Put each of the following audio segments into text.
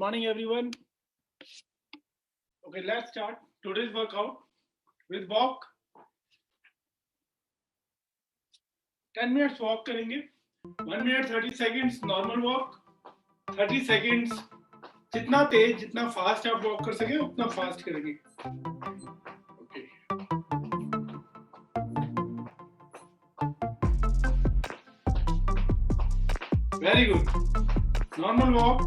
morning, everyone. Okay, let's start today's workout with walk. 10 minutes walk करेंगे. 1 minute 30 seconds normal walk. 30 seconds जितना तेज जितना fast आप walk कर सके उतना फास्ट करेंगे. Okay. Very good. Normal walk.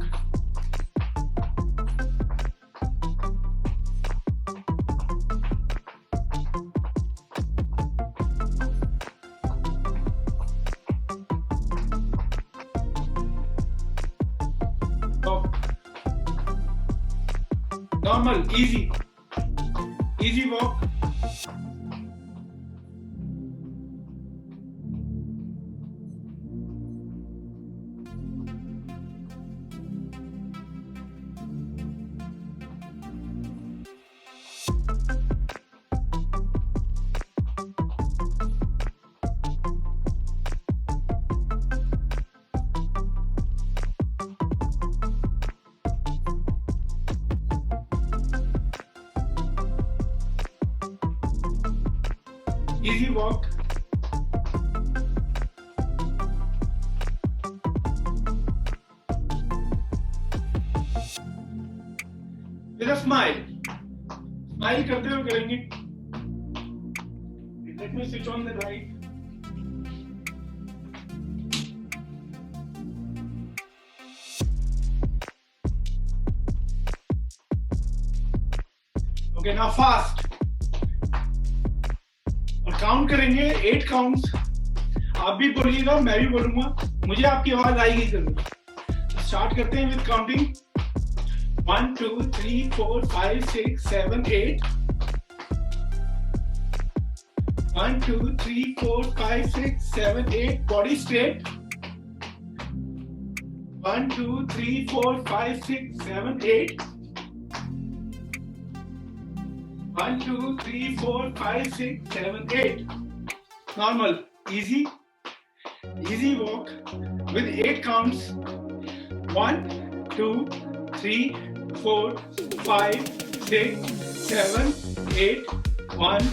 Normal, easy walk. Easy walk. With a smile. Smile करते हुए करेंगे. Let me switch on the light. Okay, now fast. Count करेंगे 8 काउंट्स. आप भी बोलिएगा, मैं भी बोलूंगा, मुझे आपकी आवाज आएगी जरूर. स्टार्ट करते हैं with counting. 1 2 3 4 5 6 7 8. 1 2 3 4 5 6 7 8. Body straight. 1 2 3 4 5 6 7 8. 1 2 3 4 5 6 7 8. Normal, easy walk with 8 counts. 1 2 3 4 5 6 7 8. 1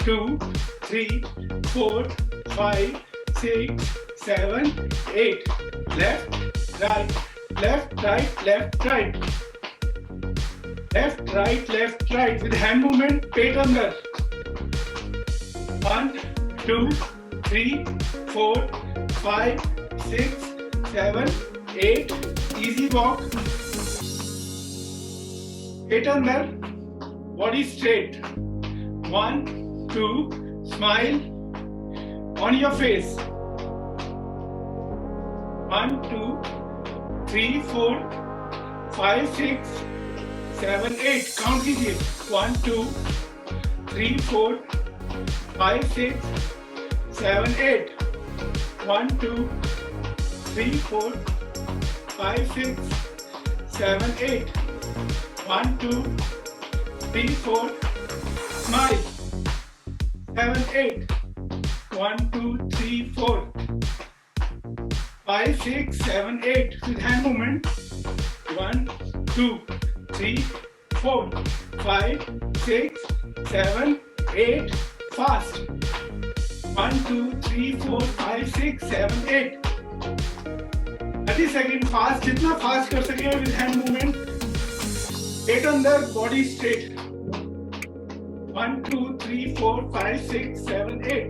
2 3 4 5 6 7 8. Left right, left right, left right. Left, right with hand movement, पेट अंदर. 1 2 3 4 5 6 7 8. Easy walk. पेट अंदर, body straight. 1 2. Smile on your face. 1 2 3 4 5 6 7 8. Count कीजिए. 1 2 3 4 5 6 7 8. 1 2 3 4 5 6 7 8. 1 2 3 4. Smile. 7 8. 1 2 3 4 5 6 7 8. With hand movement. 1 2 3 4 5 6 7 8. Fast. 1 2 3 4 5 6 7 8. 30 seconds fast. जितना fast कर सके with hand movement. पेट अंदर, body straight. 1 2 3 4 5 6 7 8.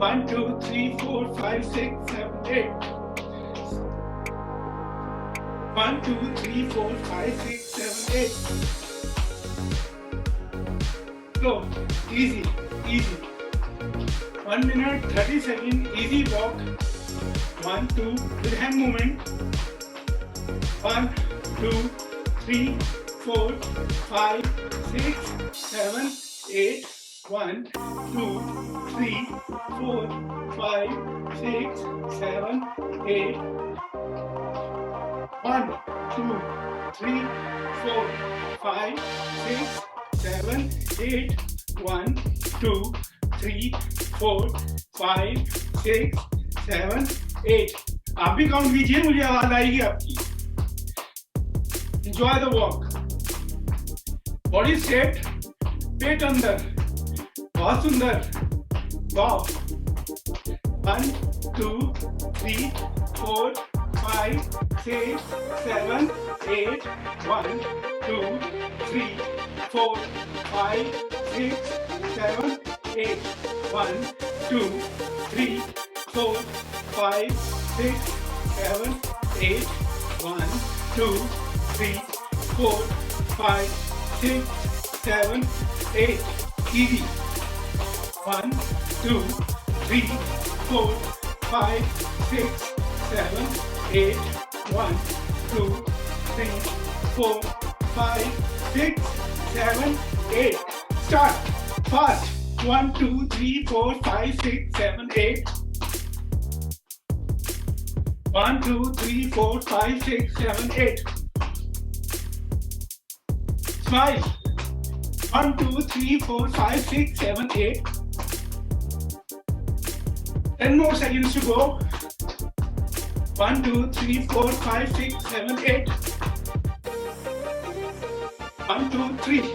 1 2 3 4 5 6 7 8. 1 2 3 4 5 6 7 8. Slow, easy. 1 minute 30 seconds easy walk. 1 2 with hand movement. 1 2 3 4 5 6 7 8. 1 2 3 4 5 6 7 8. 1 2 3 4 5 6 7 8. 1 2 3 4 5 6 7 8. आप भी count कीजिए, मुझे आवाज आएगी आपकी। Enjoy the walk. Body straight, पेट अंदर, बहुत सुंदर। Walk. 1, 2, 3, 4, 5, 6, 7, 8. 1, 2, 3, 4, 5, 6, 7, 8. 1, 2, 3, 4, 5, 6, 7, 8. 1, 2, 3, 4, 5, 6, 7, 8. Easy. 1, 2, 3, 4, 5, 6, 7, 8. 1, 2, 3, 4, 5, 6, 7, 8. Start. Fast. 1, 2, 3, 4, 5, 6, 7, 8. 1, 2, 3, 4, 5, 6, 7, 8. Smile. 1, 2, 3, 4, 5, 6, 7, 8. 10 more seconds to go. 1, 2, 3, 4, 5, 6, 7, 8. 1, 2, 3.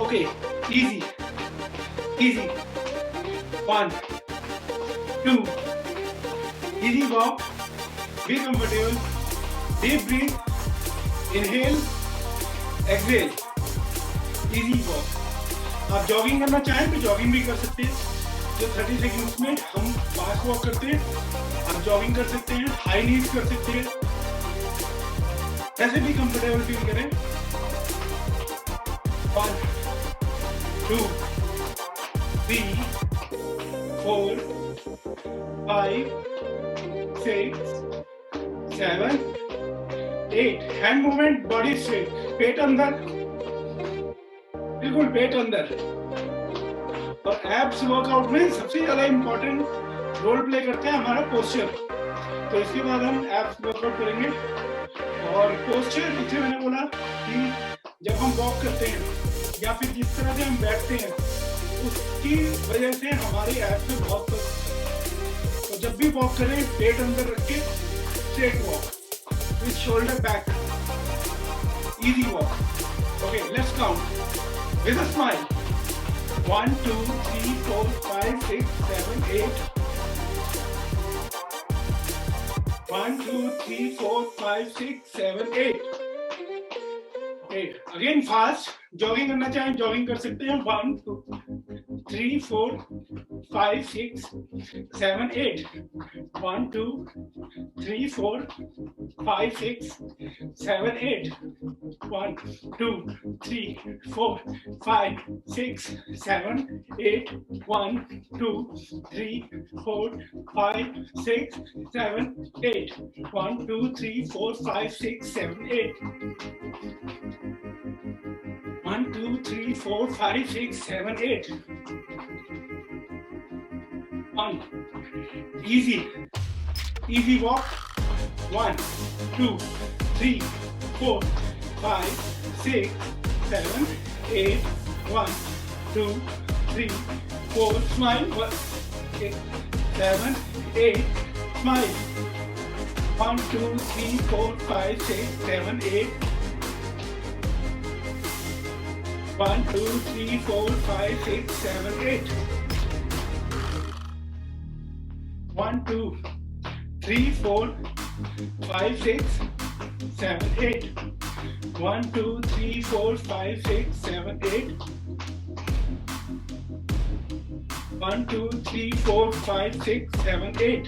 Okay, easy. Easy. 1, 2. Easy walk. Be comfortable. Deep breathe. Inhale. Exhale. Easy walk. आप जॉगिंग करना चाहें तो जॉगिंग भी कर सकते हैं। जो 30 सेकंड्स में हम फास्ट वॉक करते हैं, आप जॉगिंग कर सकते हैं, हाई नीज कर सकते हैं, ऐसे भी कंफर्टेबल फील करें। 1, 2, 3, 4, 5, 6, 7, 8. हैंड मूवमेंट, बॉडी स्ट्रेट, पेट अंदर, बिल्कुल पेट अंदर। और एब्स वर्कआउट में सबसे ज्यादा इंपॉर्टेंट रोल प्ले करते हैं हमारा पोस्चर। तो इसके बाद हम एब्स वर्कआउट करेंगे। और पोस्चर, जैसे मैंने बोला कि जब हम वॉक करते हैं या फिर जिस तरह से हम बैठते हैं, उसकी वजह से हमारे एब्स में बहुत फर्क। तो जब भी वॉक करें, पेट अंदर रख के straight walk with shoulder back, easy walk. Okay, let's count with a smile. 1, 2, 3, 4, 5, 6, 7, 8. 1, 2, 3, 4, 5, 6, 7, 8. Okay, again fast. Jogging करना चाहें जॉगिंग कर सकते हैं। 1, 2, 3, 4, 5, 6, 7, 8. 1, 2, 3, 4, 5, 6, 7, 8. 1, 2, 3, 4, 5, 6, 7, 8. 1, 2, 3, 4, 5, 6, 7, 8. 1, 2, 3, 4, 5, 6, 7, 8. 1, 2, 3, 4, 5, 6, 7, 8. 1. Easy. Easy walk. 1, 2, 3, 4, 5, 6, 7, 8. 1, 2, 3, 4. Smile. 6, 7, 8. Smile. 1, 2, 3, 4, 5, 6, 7, 8. 1, 2, 3, 4, 5, 6, 7, 8. 1, 2, 3, 4, 5, 6, 7, 8. 1, 2, 3, 4, 5, 6, 7, 8. 1, 2, 3, 4, 5, 6, 7, 8.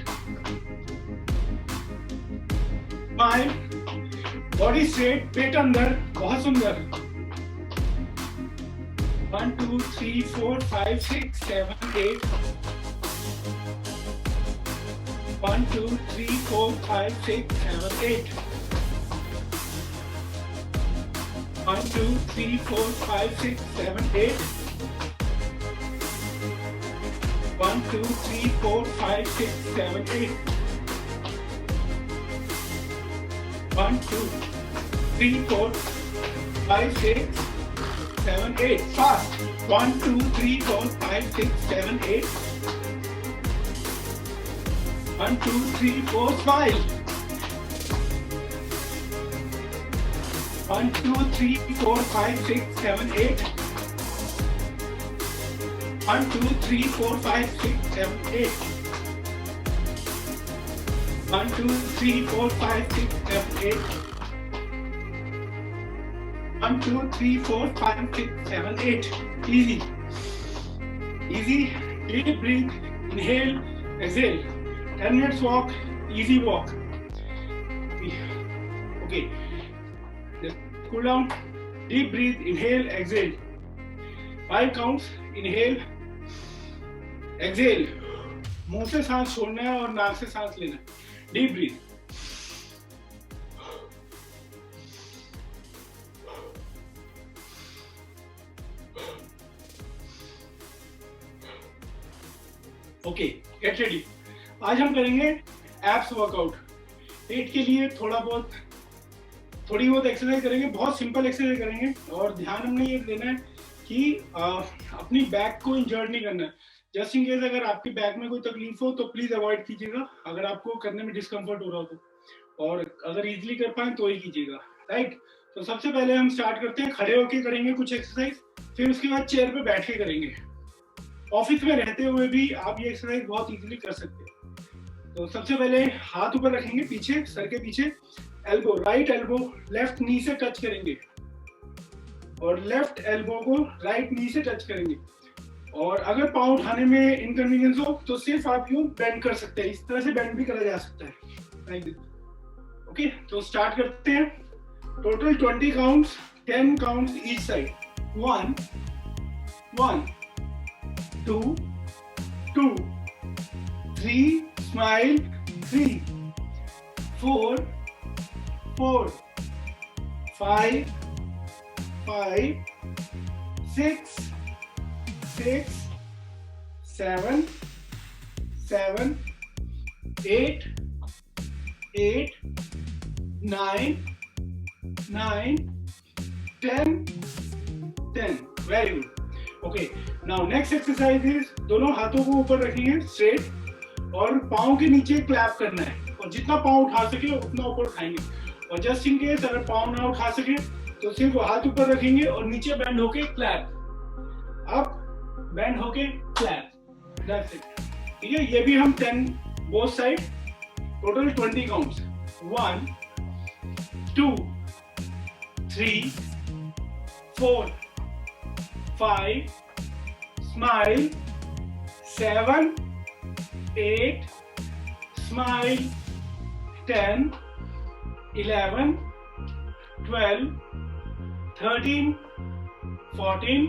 5. Body straight, पेट अंदर, बहुत सुंदर। 1, 2, 3, 4, 5, 6, 7, 8. 1, 2, 3, 4, 5, 6, 7, 8. 1, 2, 3, 4, 5, 6, 7, 8. 1, 2, 3, 4, 5, 6, 7, 8. 1, 2, 3, 4, 5, 6, 7, 8. Fast. 1, 2, 3, 4, 5, 6, 7, 8. 1, 2, 3, 4, smile. 1, 2, 3, 4, 5, 6, 7, 8. 1, 2, 3, 4, 5, 6, 7, 8. 1, 2, 3, 4, 5, 6, 7, 8. 1, 2, 3, 4, 5, 6, 7, 8. Easy. Easy. Deep breathe. Inhale. Exhale. 10 minutes walk. Easy walk. Okay. Just cool down. Deep breathe. Inhale. Exhale. 5 counts. Inhale. Exhale. मुंह से सांस छोड़ना है और नाक से सांस लेना है. Deep breathe. Okay, get ready. आज हम करेंगे एब्स वर्कआउट. पेट के लिए थोड़ी बहुत एक्सरसाइज करेंगे. बहुत सिंपल एक्सरसाइज करेंगे और ध्यान हमने ये देना है कि अपनी बैक को इंजर्ड नहीं करना है. जस्ट इन केस अगर आपकी बैक में कोई तकलीफ हो तो प्लीज अवॉइड कीजिएगा, अगर आपको करने में डिस्कम्फर्ट हो रहा हो तो, और अगर इजीली कर पाए तो ही कीजिएगा. राइट. तो सबसे पहले हम स्टार्ट करते हैं. खड़े होके करेंगे कुछ एक्सरसाइज, फिर उसके बाद चेयर पे बैठ के करेंगे. ऑफिस में रहते हुए भी आप ये एक्सरसाइज बहुत इजीली कर सकते हैं. तो सबसे पहले हाथ ऊपर रखेंगे पीछे, सर के पीछे. एल्बो, राइट एल्बो लेफ्ट नी से टच करेंगे और लेफ्ट एल्बो को राइट नी से टच करेंगे. और अगर पाँव उठाने में इनकन्वीनियंस हो तो सिर्फ आप यूं बेंड कर सकते हैं. इस तरह से बेंड भी करा जा सकता है. ओके, तो स्टार्ट करते हैं. Total 20 counts, 10 counts each side. 1, 1, 2, 2, 3, smile, 3, 4, 4, 5, 5, 6, 6, 7, 7, 8, 8, 9, 9, 10, 10. Very good. Okay. Now next exercise is दोनों हाथों को ऊपर रखेंगे स्ट्रेट और पाँव के नीचे क्लैप करना है. और जितना पाँव उठा सके उतना ऊपर उठाएंगे. और जस्ट इन केस अगर पाँव ना उठा सके तो सिर्फ हाथ ऊपर रखेंगे और नीचे बैंड होके क्लैप. अप, बैंड होके क्लैप. That's it. ठीक है. ये भी हम 10 both side. Total 20 counts. 1, 2, 3, 4, 5, smile, 7, 8, smile, 10, 11, 12, 13, 14,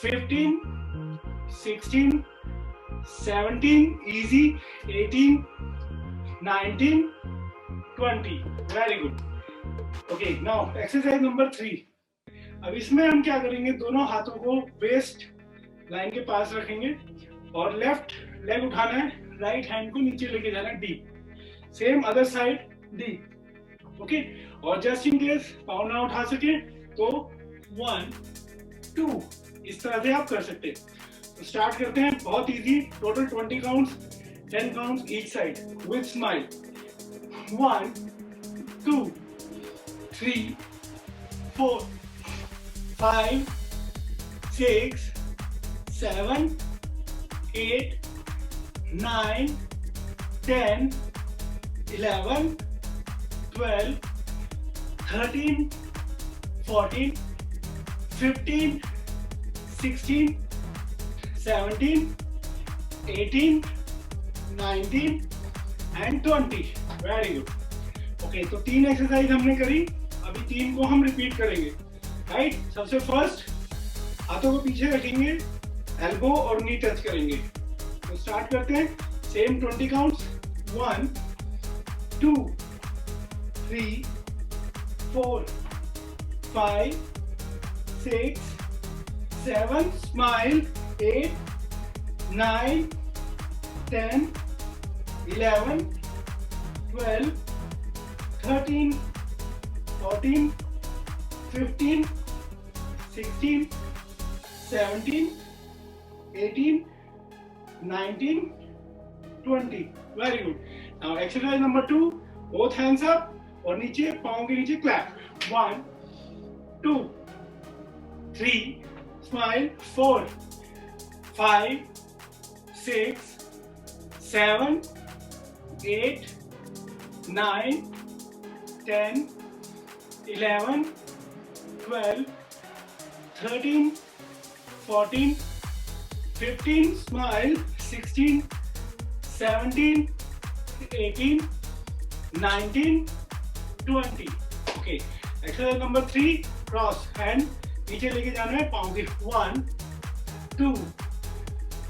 15, 16, 17, easy, 18, 19, 20. Very good. Okay, now exercise number 3. अब इसमें हम क्या करेंगे, दोनों हाथों को वेस्ट लाइन के पास रखेंगे और लेफ्ट लेग उठाना है, राइट हैंड को नीचे लेके जाना है deep. Same other side deep. Okay. और जस्ट इन केस पाँव ना उठा सके तो 1, 2 इस तरह से आप कर सकते हैं. तो स्टार्ट करते हैं. बहुत easy. Total 20 counts, 10 counts each side with smile. 1, 2, 3, 4, 5, 6, 7, 8, 9, 10, 11, 12, 13, 14, 15, 16, 17, 18, 19 and 20. Very good. Okay, तो 3 एक्सरसाइज हमने करी. अभी 3 को हम रिपीट करेंगे. राइट. सबसे फर्स्ट हाथों को पीछे रखेंगे, एल्बो और नी टच करेंगे. तो स्टार्ट करते हैं. Same 20 counts. 1, 2, 3, 4, 5, 6, 7, smile, 8, 9, 10, 11, 12, 13, 14, 15, 16, 17, 18, 19, 20. Very good. Now exercise number 2. Both hands up और नीचे पाँव के नीचे clap. 1, 2, 3, smile. 4, 5, 6, 7, 8, 9, 10, 11, 12, 13, 14, 15, smile. 16, 17, 18, 19, 20. Okay. Exercise number 3. Cross hand. नीचे लेके जाना है पाँव के. 1, 2,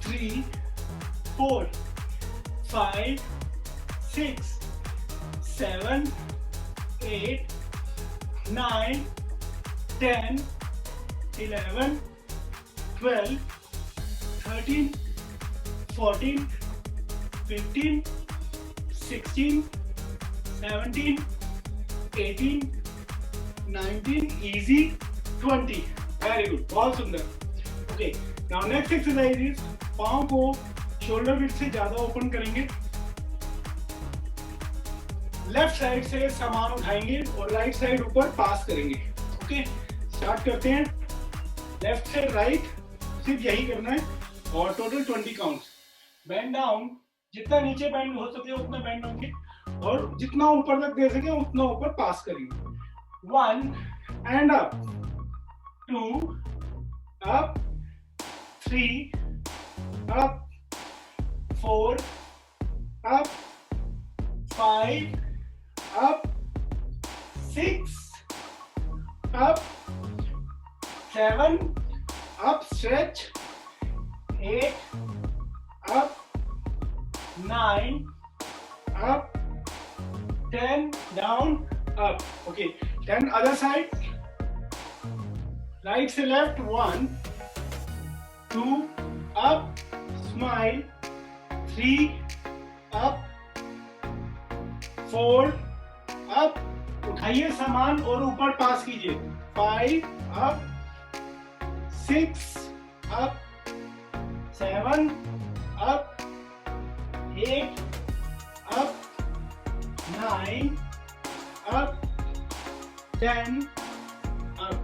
3, 4, 5, 6, 7, 8, 9, 10, 11, 12, 13, 14, 15, 16, 17, 18, 19, easy, 20. Very good. बहुत सुंदर. Okay. Now next exercise is पाँव को shoulder width से ज़्यादा open करेंगे. लेफ्ट साइड से सामान उठाएंगे और राइट साइड ऊपर पास करेंगे. ओके, स्टार्ट करते हैं. लेफ्ट से राइट सिर्फ यही करना है और टोटल 20 काउंट्स. बेंड डाउन, जितना नीचे बेंड हो सके उतना बेंड होंगे और जितना ऊपर तक दे सके उतना ऊपर पास करेंगे. 1 and up, 2 up, 3 up, 4 up, 5 up, 6 up, 7 up, stretch, 8 up, 9 up, 10 down, up. Okay, 10 other side. Right to left. 1, 2 up, smile. 3 up, 4 up, उठाइए सामान और ऊपर पास कीजिए. 5 up, 6 up, 7 up, 8 up, 9 up, 10 up.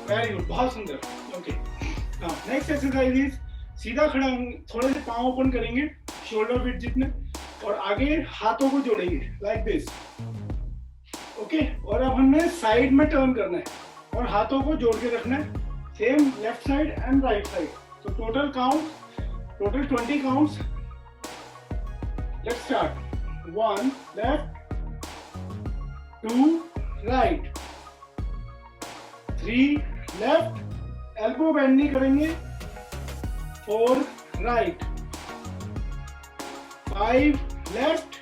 Very good, बहुत सुंदर. Okay, next exercise is सीधा खड़ा होंगे, थोड़े से पाँव ओपन करेंगे शोल्डर विड्थ जितने और आगे हाथों को जोड़ेंगे लाइक दिस. ओके, और अब हमने साइड में टर्न करना है और हाथों को जोड़ के रखना है. Same left side and right side. तो total 20 counts. Let's start. 1 left, 2 right, 3 left, elbow bend नहीं करेंगे. 4 राइट, 5 लेफ्ट,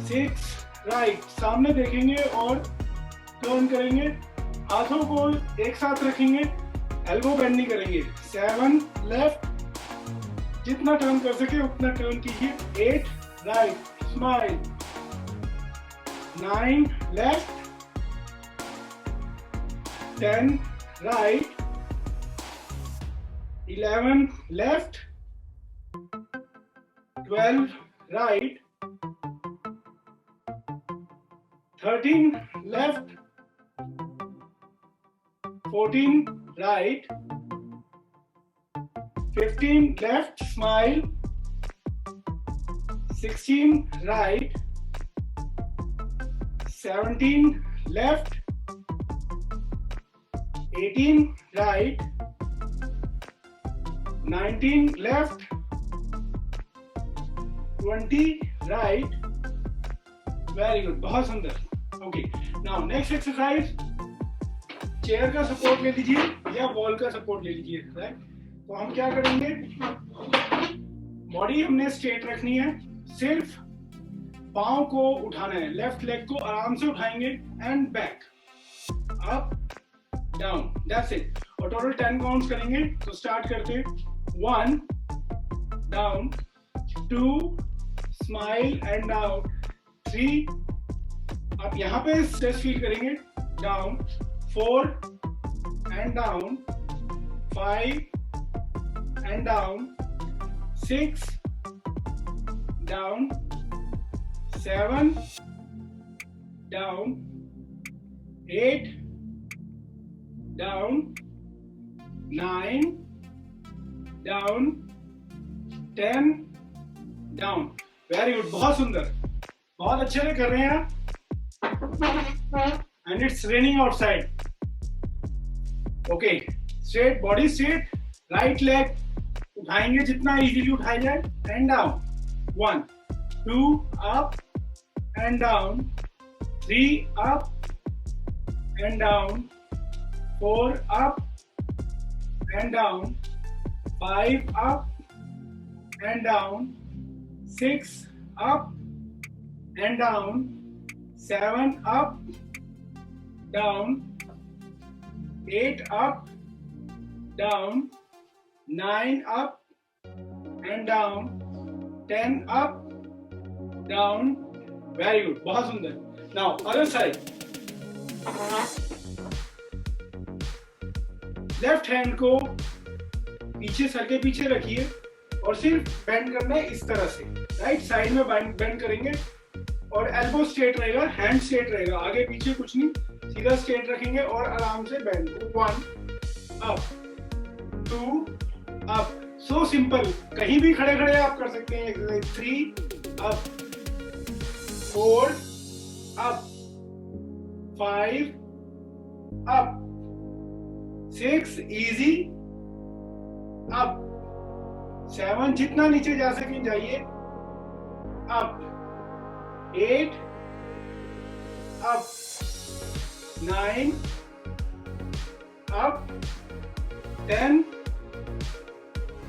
6 राइट, सामने देखेंगे और टर्न करेंगे. हाथों को एक साथ रखेंगे, एल्बो बेंड नहीं करेंगे. 7 लेफ्ट, जितना टर्न कर सके उतना टर्न कीजिए. 8 right, smile. 9 left, 10 right, 11 left, 12 right, 13 left, 14 right, 15 left, smile, 16 right, 17 left, 18 right, 19 left, 20 right. Very good, बहुत सुंदर. Okay, now next exercise. Chair का सपोर्ट ले लीजिए या वॉल का सपोर्ट ले लीजिए. राइट, तो हम क्या करेंगे, बॉडी हमने स्ट्रेट रखनी है, सिर्फ पाँव को उठाना है. लेफ्ट लेग को आराम से उठाएंगे and back, up, down, that's it. और टोटल 10 काउंट्स करेंगे. तो स्टार्ट करते हैं. 1 डाउन, 2 स्माइल एंड डाउन, 3 आप यहाँ पे स्ट्रेच फील करेंगे, down, 4 and down, 5 and down, 6 down, 7, down, 8, down, 9, down, 10, down. Very good, बहुत सुंदर, बहुत अच्छे से कर रहे हैं आप. And it's raining outside. Okay, straight body, straight. Right leg उठाएंगे जितना इजीली उठाया जाए. And down. 1, 2, up and down. 3, up and down. 4, up and down. 5, up and down. 6, up and down. 7, up, down. 8, up, down. 9, up and down. 10, up, down. Very good, बहुत सुंदर. Now other side. Left hand को पीछे, sir के पीछे रखिए और सिर्फ bend करना है इस तरह से. राइट साइड में बेंड करेंगे और एल्बो स्ट्रेट रहेगा, हैंड स्ट्रेट रहेगा, आगे पीछे कुछ नहीं, सीधा स्ट्रेट रखेंगे और आराम से bend. 1, up, 2, up. So simple, कहीं भी खड़े खड़े आप कर सकते हैं exercise. 3, up, 4, up, 5, up, 6, easy, up. 7, जितना नीचे जा सकें जाइए, up. 8, up. 9, up. 10,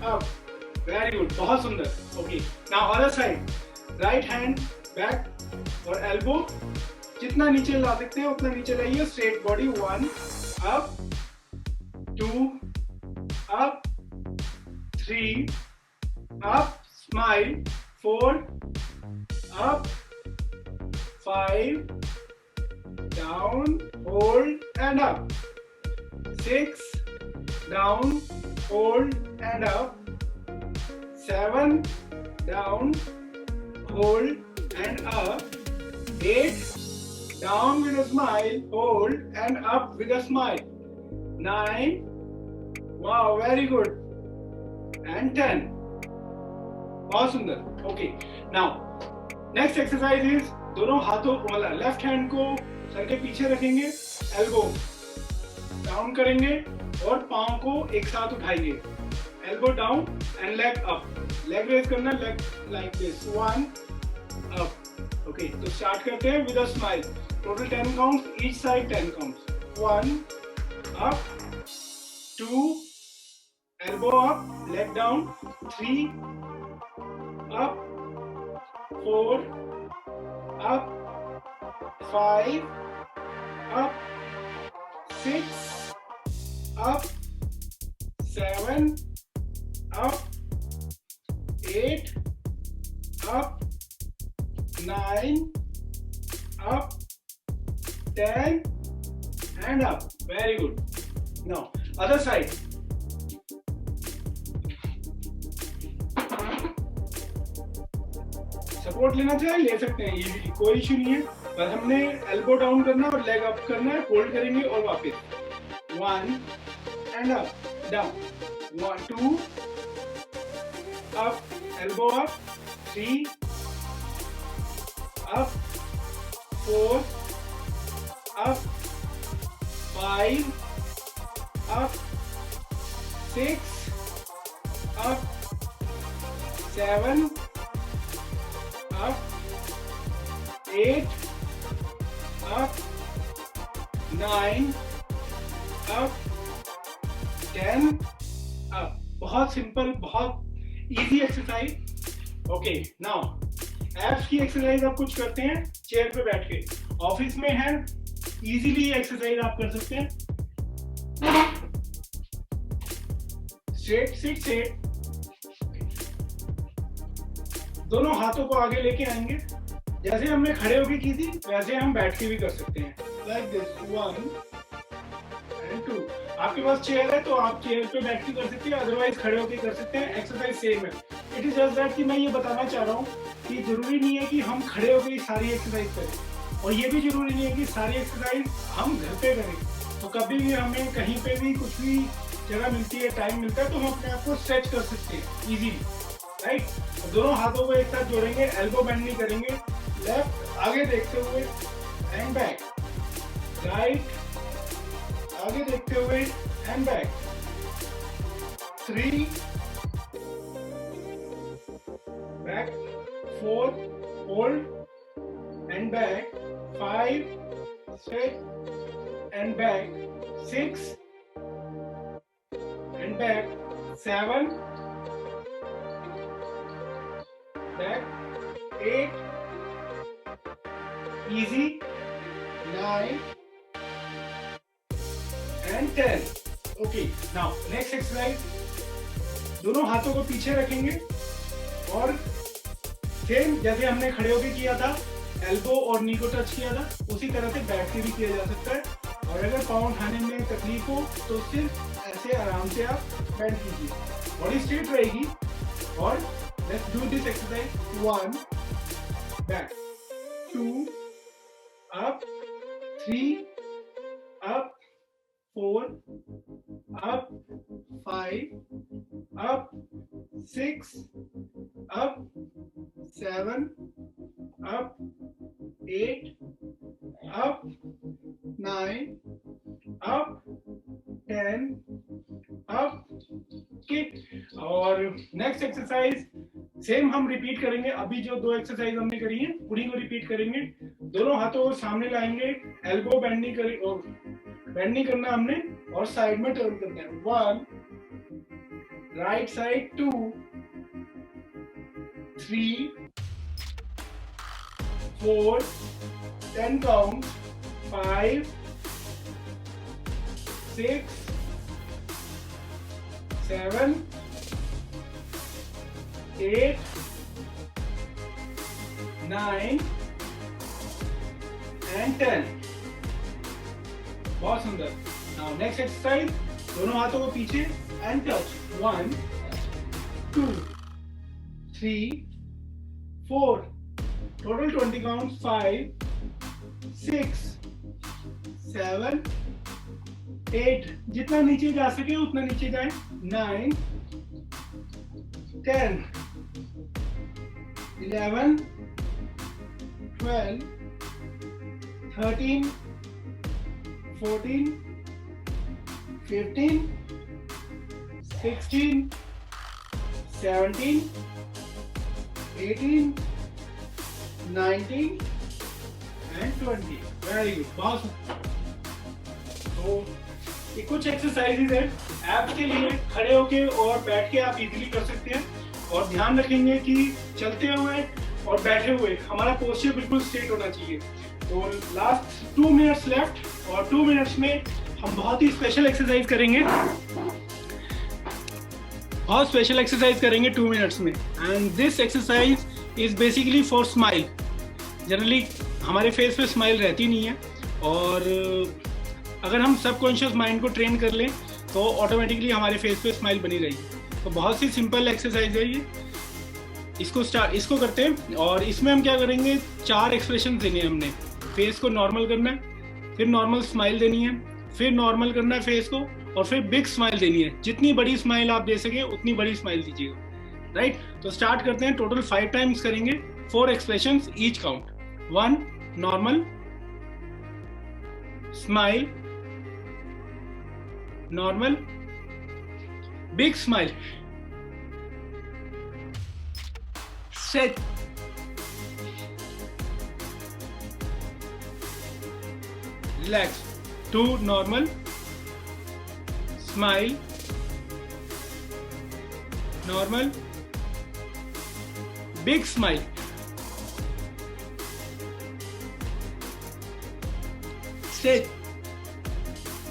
up. Very good, बहुत सुंदर. Okay, now other side. Right hand back और एल्बो जितना नीचे ला सकते हैं उतना नीचे लाइए. Straight body. 1, up. 2, up. 3, up, smile. 4, up. 5, down, hold and up. 6, down, hold and up. 7, down, hold and up. 8, down with a smile, hold and up with a smile. 9, wow, very good. And 10, बहुत सुंदर. Okay, now next exercise is दोनों हाथों को, मतलब left hand को sir के पीछे रखेंगे, एल्बो डाउन करेंगे और पांव को एक साथ उठाएंगे. Elbow down and leg up. Leg raise करना, leg like this. 1, up. Okay, तो स्टार्ट करते हैं with a smile. Total 10 counts, each side 10 counts. 1, up. 2, elbow up, leg down. 3, up. 4, up. 5, up. 6, up. 7, up. 8, up. 9, up. 10 and up. Very good. Now other side. Support लेना चाहे ले सकते हैं, easily, कोई issue नहीं है. बस हमने एल्बो डाउन करना और लेग अप करना है. होल्ड करेंगे और वापस. 1 and up, down. 1, 2, up, elbow up. 3, up. 4, up. 5, up. 6, up. 7, up. 8, up. 9, up. 10, up. बहुत सिंपल, बहुत easy exercise. Okay, now abs की एक्सरसाइज आप कुछ करते हैं चेयर पे बैठ के. ऑफिस में है, इजीली एक्सरसाइज आप कर सकते हैं. Straight, sit, straight. दोनों हाथों को आगे लेके आएंगे. जैसे हमने खड़े होके की थी वैसे हम बैठ के भी कर सकते हैं. Like this. 1 and 2. आपके पास चेयर है तो आप चेयर पे बैठ के कर सकते हैं, अदरवाइज खड़े होके कर सकते हैं. एक्सरसाइज सेम है. इट इज जस्ट दैट कि मैं ये बताना चाह रहा हूँ कि जरूरी नहीं है कि हम खड़े होकर सारी एक्सरसाइज करें, और ये भी जरूरी नहीं है कि सारी एक्सरसाइज हम घर पे करें। तो कभी भी हमें कहीं पे भी कुछ भी जगह मिलती है, टाइम मिलता है, तो हम अपने आप को स्ट्रेच कर सकते हैं इजीली, राइट। दोनों हाथों को एक साथ जोड़ेंगे, एल्बो बेंड नहीं करेंगे, लेफ्ट आगे देखते हुए एंड बैक, राइट आगे देखते हुए and back, 3 back, 4 hold and back, 5 straight and back, 6 and back, 7 back, 8 easy, 9 and 10. Okay, now next exercise, दोनों हाथों को पीछे रखेंगे और सेम जैसे हमने खड़े होकर किया था, एल्बो और नी को टच किया था, उसी तरह से बैठ के भी किया जा सकता है। और अगर पाँव उठाने में तकलीफ हो तो सिर्फ ऐसे आराम से आप बेंड कीजिए, बॉडी स्ट्रेट रहेगी। और let's do this exercise, 1 back, 2 up, 3 up, 4 up, 5 up, 6 up, 7 up, 8 up, 9 up, 10 up, kick. और नेक्स्ट एक्सरसाइज सेम हम रिपीट करेंगे। अभी जो 2 एक्सरसाइज हमने करी है उन्हीं को रिपीट करेंगे। दोनों हाथों को सामने लाएंगे, एल्बो बेंड नहीं करें और बेंड नहीं करना हमने, और साइड में टर्न करना है। 1 राइट साइड, 2 3 4 10 count, 5 6 7 8 9 and 10। बहुत सुंदर। नाउ नेक्स्ट एक्सरसाइज, दोनों हाथों को पीछे एंड टच, 1 2 3 4 टोटल 20 काउंट, 5 6 7 8, जितना नीचे जा सके उतना नीचे जाए, 9 10 11 12 13 14 15 16 17 18 19 and 20। वेरी गुड, बहुत। तो ये कुछ एक्सरसाइजेज है एब्स के लिए, खड़े होके और बैठ के आप इजीली कर सकते हैं। और ध्यान रखेंगे कि चलते हुए और बैठे हुए हमारा पोस्चर बिल्कुल स्ट्रेट होना चाहिए। तो लास्ट 2 मिनट्स लेफ्ट, और 2 मिनट्स में हम बहुत ही स्पेशल एक्सरसाइज करेंगे, बहुत स्पेशल एक्सरसाइज करेंगे 2 मिनट्स में। And this exercise is basically for smile. Generally हमारे फेस पे स्माइल रहती नहीं है, और अगर हम सबकॉन्शियस माइंड को ट्रेन कर लें तो ऑटोमेटिकली हमारे फेस पे स्माइल बनी रहेगी। तो बहुत सी सिंपल एक्सरसाइज है ये, इसको करते हैं। और इसमें हम क्या करेंगे, 4 एक्सप्रेशन देने हैं हमने। फेस को नॉर्मल करना है, फिर नॉर्मल स्माइल देनी है, फिर नॉर्मल करना है फेस को, और फिर बिग स्माइल देनी है। जितनी बड़ी स्माइल आप दे सके उतनी बड़ी स्माइल दीजिएगा, राइट। तो स्टार्ट करते हैं। टोटल 5 टाइम्स करेंगे, 4 expressions each count. 1 normal, smile, normal, big smile, stretch, relax. 2 normal, smile, normal, big smile, stretch.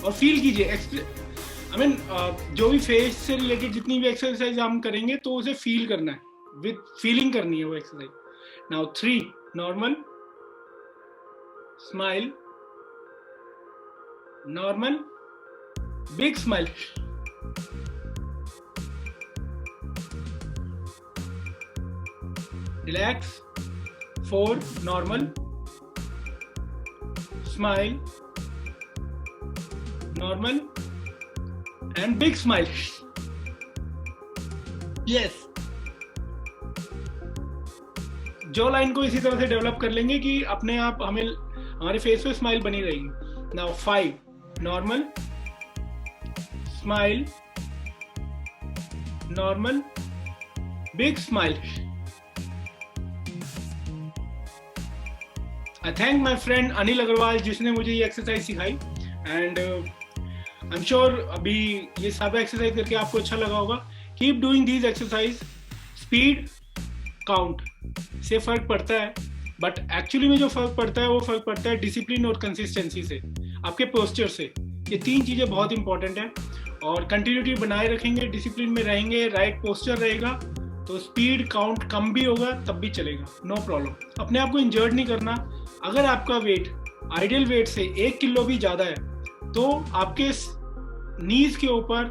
और फील कीजिए, जो भी फेस से रिलेटेड जितनी भी एक्सरसाइज हम करेंगे तो उसे फील करना है, विद फीलिंग करनी है वो exercise. Now 3 normal, smile, normal, big smile, relax. 4, normal. Smile, normal, and big smile. Yes. Jaw line को इसी तरह से डेवलप कर लेंगे कि अपने आप हमें हमारे फेस पे स्माइल बनी रहेगी. Now 5, normal, smile, normal, big smile. I thank my friend Anil Agarwal जिसने मुझे ये एक्सरसाइज सिखाई. एंड आई एम श्योर अभी ये सारा एक्सरसाइज करके आपको अच्छा लगा होगा. Keep doing these exercise. Speed, count से फर्क पड़ता है, बट एक्चुअली में जो फर्क पड़ता है वो फर्क पड़ता है डिसिप्लिन और कंसिस्टेंसी से, आपके पोस्चर से. ये 3 चीज़ें बहुत इंपॉर्टेंट है. और कंटिन्यूटी बनाए रखेंगे, डिसिप्लिन में रहेंगे, राइट पोस्चर रहेगा तो स्पीड काउंट कम भी होगा तब भी चलेगा, नो प्रॉब्लम. अपने आप को इंजर्ड नहीं करना. अगर आपका वेट आइडियल वेट से 1 किलो भी ज़्यादा है तो आपके नीज के ऊपर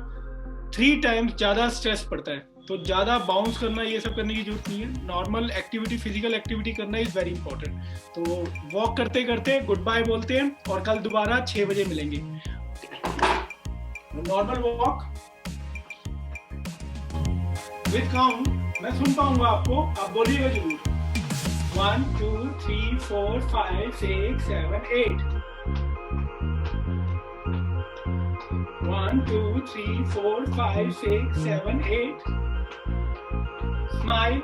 3 टाइम्स ज़्यादा स्ट्रेस पड़ता है. तो ज़्यादा बाउंस करना ये सब करने की जरूरत नहीं है. नॉर्मल एक्टिविटी, फिजिकल एक्टिविटी करना इज़ वेरी इंपॉर्टेंट. तो वॉक करते करते गुड बाय बोलते हैं और कल दोबारा 6 बजे मिलेंगे. Normal walk with count. मैं सुन पाऊंगा आपको, आप बोलिएगा जरूर. 1, 2, 3, 4, 5, 6, 7, 8. 1, 2, 3, 4, 5, 6, 7, 8. Smile.